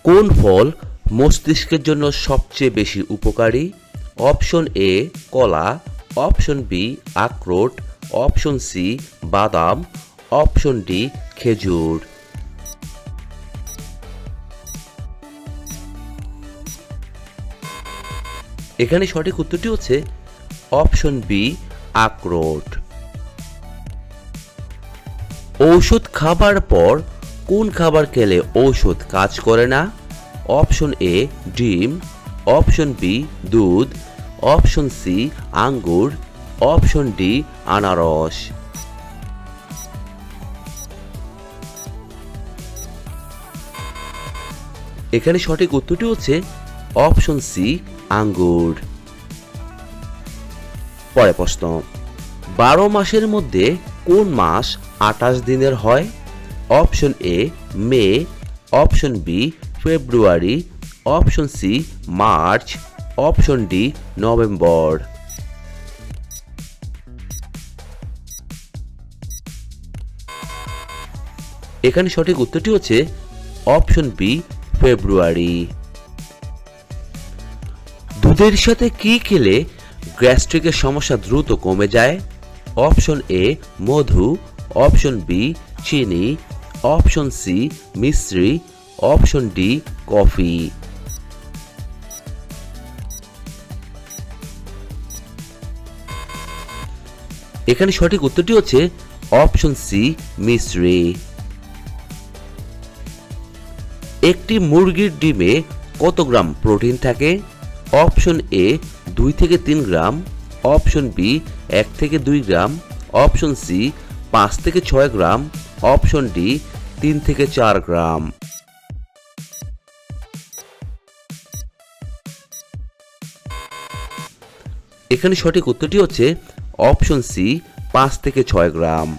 কোন ফল মস্তিষ্কের জন্য সবচেয়ে বেশি উপকারী? অপশন এ কলা, অপশন বি আখরোট, অপশন সি বাদাম, অপশন ডি খেজুর। এখানে সঠিক উত্তরটি হচ্ছে অপশন বি আখরোট। ঔষধ খাবার পর কোন খাবার খেলে ঔষধ কাজ করে না? অপশন এ ডিম, অপশন বি দুধ, অপশন সি আঙ্গুর, অপশন ডি আনারস। এখানে সঠিক উত্তরটি হচ্ছে অপশন সি আঙ্গুর। পরের প্রশ্ন, 12 মাসের মধ্যে কোন মাস 28 দিনের হয়? Option A May, option B February, option C March, option D November. এখানে সঠিক উত্তরটি হচ্ছে অপশন বি ফেব্রুয়ারি। দুধের সাথে কি খেলে গ্যাস্ট্রিকের সমস্যা দ্রুত কমে যায়? অপশন এ মধু, অপশন বি চিনি, অপশন সি মিশ্রি, অপশন ডি কফি। এখানে সঠিক উত্তরটি হচ্ছে অপশন সি মিশ্রি। একটি মুরগির ডিমে কত গ্রাম প্রোটিন থাকে? অপশন এ 2 থেকে 3 গ্রাম, অপশন বি 1 থেকে 2 গ্রাম, অপশন সি 5 থেকে 6 গ্রাম, অপশন ডি 3 থেকে 4 গ্রাম। এখানে সঠিক উত্তরটি হচ্ছে অপশন সি 5 থেকে 6 গ্রাম।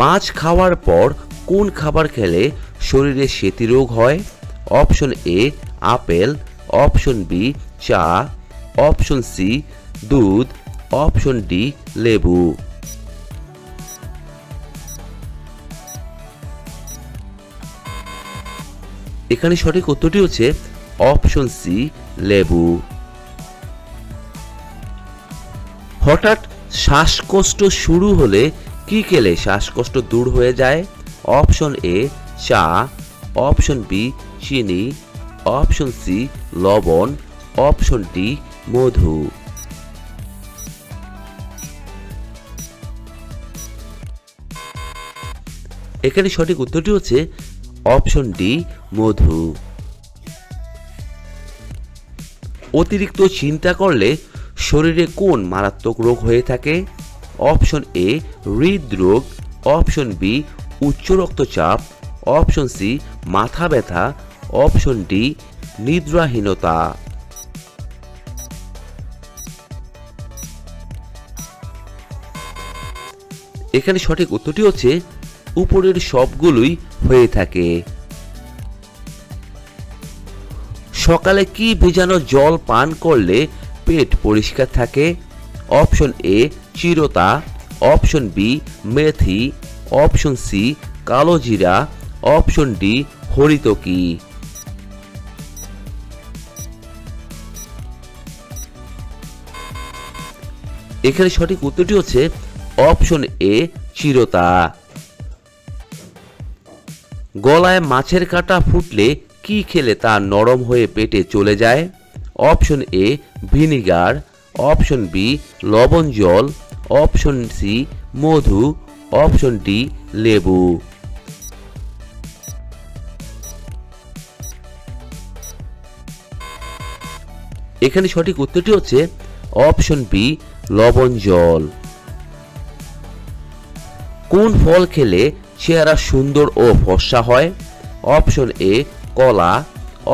মাছ খাওয়ার পর কোন খাবার খেলে শরীরে সেতী রোগ হয়? Option A apple, option B চা, অপশন সি দুধ, অপশন ডি লেবু। এখানে সঠিক উত্তরটি হচ্ছে অপশন সি লেবু। হঠাৎ শ্বাসকষ্ট শুরু হলে কি খেলে শ্বাসকষ্ট দূর হয়ে যায়? অপশন এ চা, অপশন বি চিনি, অপশন সি লবণ, অপশন ডি মধু। এখানে সঠিক উত্তরটি হচ্ছে অপশন ডি মধু। অতিরিক্ত চিন্তা করলে শরীরে কোন মারাত্মক রোগ হয়ে থাকে? অপশন এ হৃদরোগ, অপশন বি উচ্চ রক্তচাপ, অপশন সি মাথা ব্যথা, অপশন ডি নিদ্রাহীনতা। এখানে সঠিক উত্তরটি হচ্ছে উপরের সবগুলোই হয়ে থাকে। সকালে কি ভেজানো জল পান করলে পেট পরিষ্কার থাকে? অপশন এ চিরতা, অপশন বি মেথি, অপশন সি কালো জিরা, অপশন ডি হরিতকি। এখানে সঠিক উত্তরটি হচ্ছে অপশন এ চিরতা। গলায় মাছের কাঁটা ফুটলে কি খেলে তা নরম হয়ে পেটে চলে যায়? Option A vinegar, option B লবণ জল, অপশন সি মধু, অপশন ডি লেবু। এখানে সঠিক উত্তরটি হচ্ছে অপশন বি লবণ জল। কোন ফল খেলে চেহারা সুন্দর ও ফর্সা হয়? অপশন এ কলা,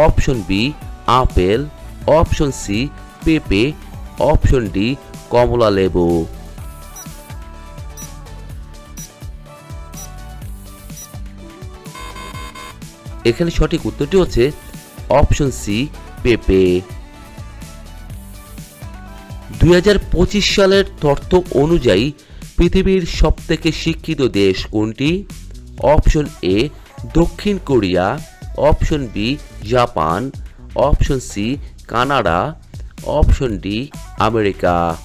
option B apple, option C পেঁপে, অপশন ডি কমলা লেবু। এখানে সঠিক উত্তরটি হচ্ছে অপশন সি পেঁপে। 2025 সালের তথ্য অনুযায়ী পৃথিবীর সবথেকে শিক্ষিত দেশ কোনটি? অপশন এ দক্ষিণ Korea, option B Japan, option C Canada, option D America.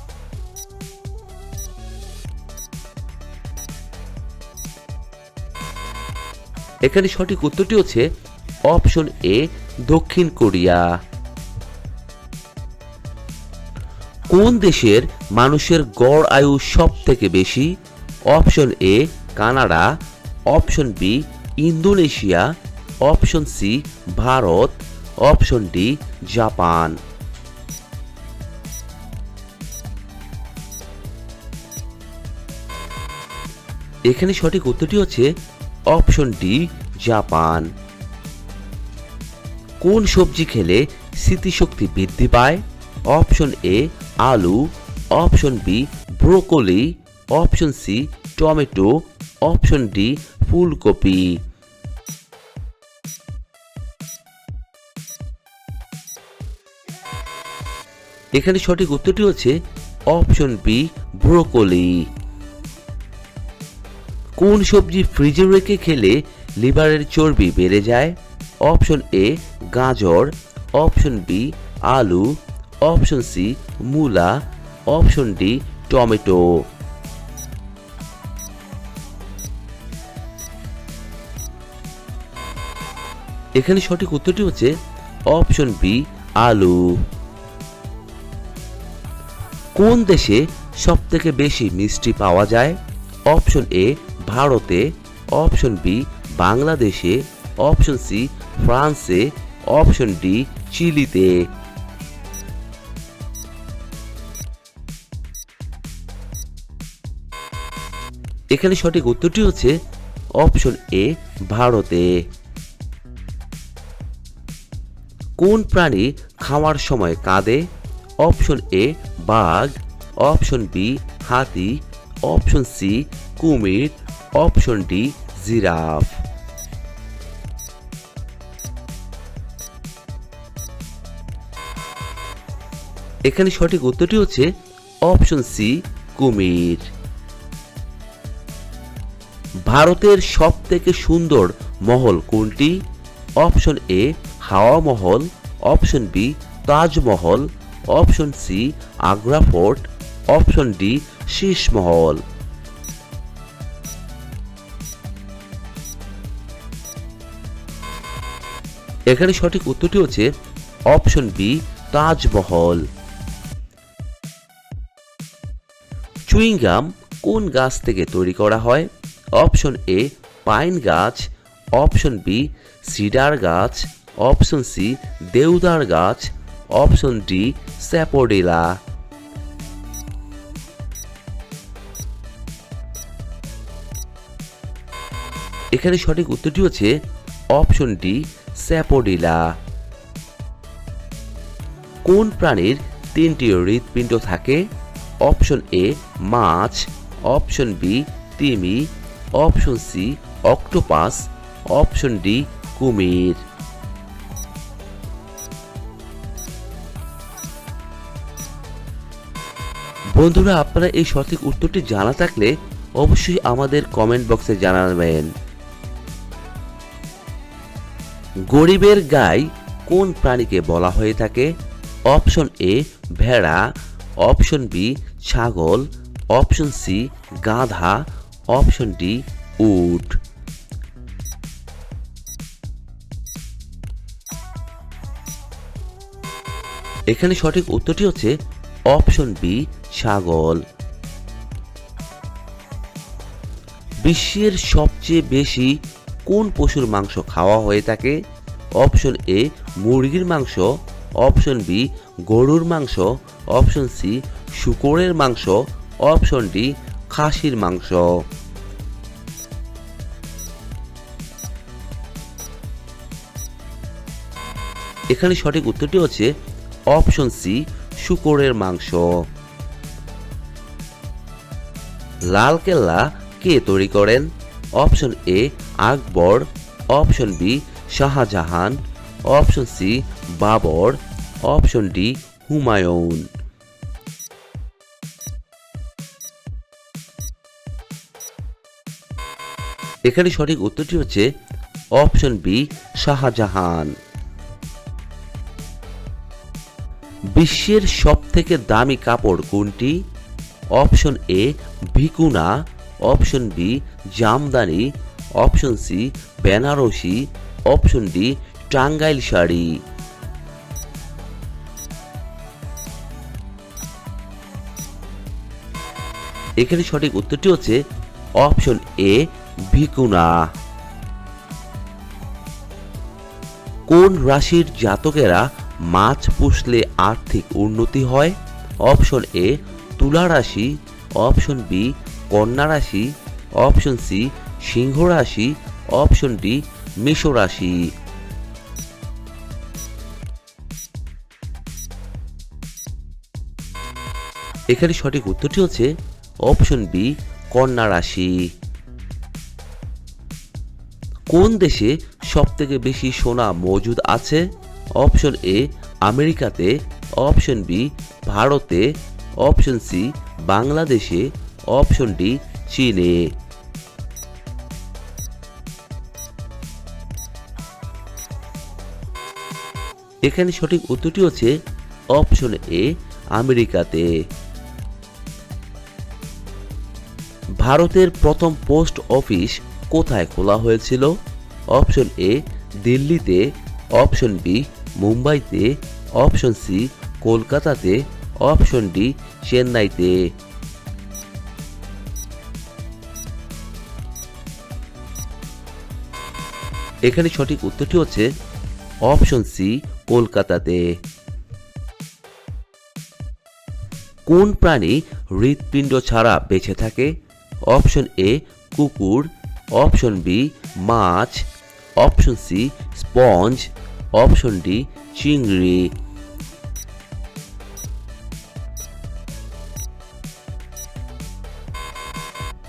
এখানে সঠিক উত্তরটি হচ্ছে অপশন এ দক্ষিণ কোরিয়া। কোন দেশের মানুষের গড় আয়ু সব থেকে বেশি? Option A Canada, option B Indonesia, option C Bharat, option D Japan. এখানে সঠিক উত্তরটি হচ্ছে অপশন ডি জাপান। কোন সবজি খেলে স্মৃতিশক্তি বৃদ্ধি পায়? অপশন এ আলু, option B broccoli, option C tomato, option D ফুলকপি। এখানে সঠিক উত্তরটি হচ্ছে অপশন বি ব্রোকলি। কোন সবজি ফ্রিজে রেখে খেলে লিভারের চর্বি বেড়ে যায়? অপশন এ গাজর, অপশন বি আলু, অপশন সি মূলা, অপশন ডি টমেটো। এখানে সঠিক উত্তরটি হচ্ছে অপশন বি আলু। কোন দেশে সবথেকে বেশি মিষ্টি পাওয়া যায়? অপশন এ ভারতে, অপশন বি বাংলাদেশে, অপশন সি ফ্রান্সে, অপশন ডি চিলিতে। এখানে সঠিক উত্তরটি হচ্ছে অপশন এ ভারতে। কোন প্রাণী খাওয়ার সময় কাঁদে? অপশন এ বাঘ, অপশন বি হাতি, অপশন সি কুমির, অপশন ডি জিরাফ। এখানে সঠিক উত্তরটি হচ্ছে অপশন সি কুমির। ভারতের সবথেকে সুন্দর মহল কোনটি? Option A Hawa Mahal, option B Taj Mahal, option C Agra fort, option D Sheesh Mahal. এখানে সঠিক উত্তরটি হচ্ছে অপশন বি তাজমহল। চুইংগাম কোন গাছ থেকে তৈরি করা হয়? অপশন এ পাইন গাছ, অপশন বি সিডার গাছ, অপশন সি দেওদার গাছ, অপশন ডি স্যাপোডিলা। এখানে সঠিক উত্তরটি হচ্ছে অপশন ডি স্যাপোডিলা। কোন প্রাণীর তিনটি হৃৎপিণ্ড থাকে? অপশন এ মাছ, অপশন বি তিমি, option C octopus, option D কুমির। বন্ধুরা, আপনারা এই সঠিক উত্তরটি জানা থাকলে অবশ্যই আমাদের কমেন্ট বক্সে জানাবেন। গরিবের গাই কোন প্রাণীকে বলা হয়ে থাকে? অপশন এ ভেড়া, অপশন বি ছাগল, অপশন সি গাধা, অপশন ডি উট। এখানে সঠিক উত্তরটি হচ্ছে অপশন বি ছাগল। বিশ্বের সবচেয়ে বেশি কোন পশুর মাংস খাওয়া হয়ে থাকে? অপশন এ মুরগির মাংস, অপশন বি গরুর মাংস, অপশন সি শূকরের মাংস, অপশন ডি খাসির মাংস। এখানে সঠিক উত্তরটি হচ্ছে অপশন সি শূকরের মাংস। লালকেল্লা কে তৈরি করেন? Option A Akbar, option B Shah Jahan, option C Babur, option D Humayun. এখানে সঠিক উত্তরটি হচ্ছে অপশন বি শাহজাহান। বিশ্বের সবথেকে দামি কাপড় কোনটি? Option A vicuna, option B Jamdani, option C Banarasi, option D Tangail sari. এখানে সঠিক উত্তরটি হচ্ছে অপশন এ ভিকুনা। কোন রাশির জাতকেরা মাছ পুষলে আর্থিক উন্নতি হয়? অপশন এ তুলা রাশি, অপশন বি কন্যা রাশি, অপশন সি সিংহ রাশি, অপশন ডি মেষ রাশি। এখানে সঠিক উত্তরটি হচ্ছে অপশন বি কন্যা রাশি। কোন দেশে সবথেকে বেশি সোনা মজুদ আছে? অপশন এ আমেরিকাতে, অপশন বি ভারতে, অপশন সি বাংলাদেশে, অপশন ডি চীনে। এখানে সঠিক উত্তরটি হচ্ছে অপশন এ আমেরিকাতে। ভারতের প্রথম পোস্ট অফিস কোথায় খোলা হয়েছিল? অপশন এ দিল্লিতে, অপশন বি মুম্বাইতে, অপশন সি কলকাতাতে, অপশন ডি চেন্নাইতে। এখানে সঠিক উত্তরটি হচ্ছে অপশন সি কলকাতাতে। কোন প্রাণী হৃৎপিণ্ড ছাড়া বেঁচে থাকে? অপশন এ কুকুর, অপশন বি মাছ, option C sponge, option D চিংড়ি।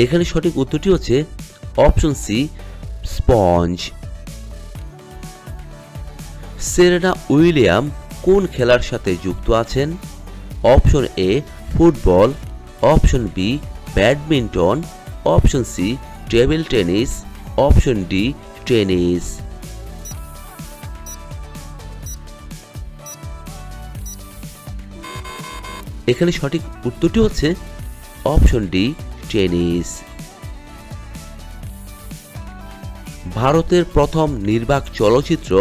এখানে সঠিক উত্তরটি হচ্ছে option C sponge. Serena William কোন খেলার সাথে যুক্ত আছেন? Option A football, option B badminton, option C table tennis, option D tennis. এখানে সঠিক উত্তরটি হচ্ছে অপশন ডি টেনিস। ভারতের প্রথম নির্বাক চলচ্চিত্র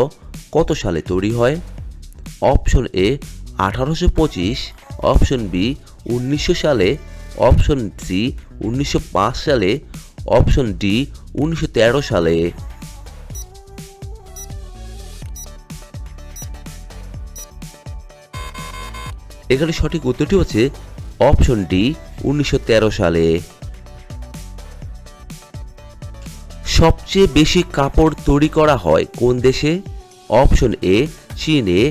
কত সালে তৈরি হয়? অপশন এ 1825, অপশন বি 1900 সালে, অপশন সি 1905 সালে, অপশন ডি 1913 সালে। এখানে সঠিক উত্তরটি হচ্ছে অপশন ডি 1913 সালে। সবচেয়ে বেশি কাপড় তৈরি করা হয় কোন দেশে? অপশন এ চীনে,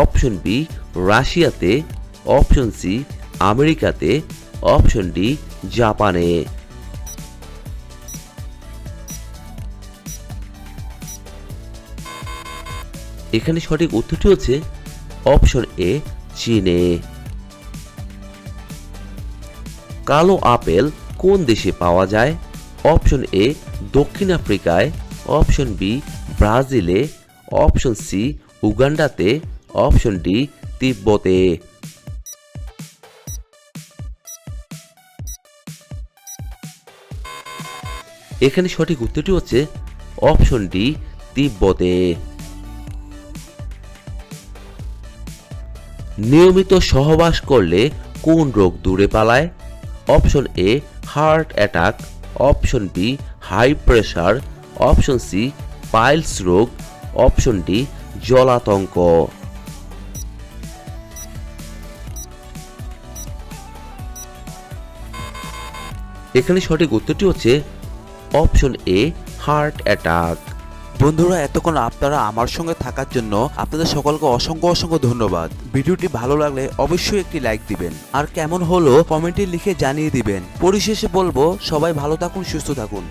অপশন বি রাশিয়াতে, অপশন সি আমেরিকাতে, অপশন ডি জাপানে। এখানে সঠিক উত্তরটি হচ্ছে অপশন এ চীনে। কালো আপেল কোন দেশে পাওয়া যায়? অপশন এ দক্ষিণ আফ্রিকায়, অপশন বি ব্রাজিলে, অপশন সি উগান্ডাতে, অপশন ডি তিব্বতে। এখানে সঠিক উত্তরটি হচ্ছে অপশন ডি তিব্বতে। নিয়মিত সহবাস করলে কোন রোগ দূরে পালায়? Option A heart attack, option B high pressure, option C piles রোগ, অপশন ডি জলাতঙ্ক। এখানে সঠিক উত্তরটি হচ্ছে অপশন এ হার্ট অ্যাটাক। বন্ধুরা, এতক্ষণ আপনারা আমার সঙ্গে থাকার জন্য আপনাদের সকলকে অসংখ্য অসংখ্য ধন্যবাদ। ভিডিওটি ভালো লাগলে অবশ্যই একটি লাইক দিবেন, আর কেমন হলো কমেন্টে লিখে জানিয়ে দিবেন। পরিশেষে বলবো, সবাই ভালো থাকুন, সুস্থ থাকুন।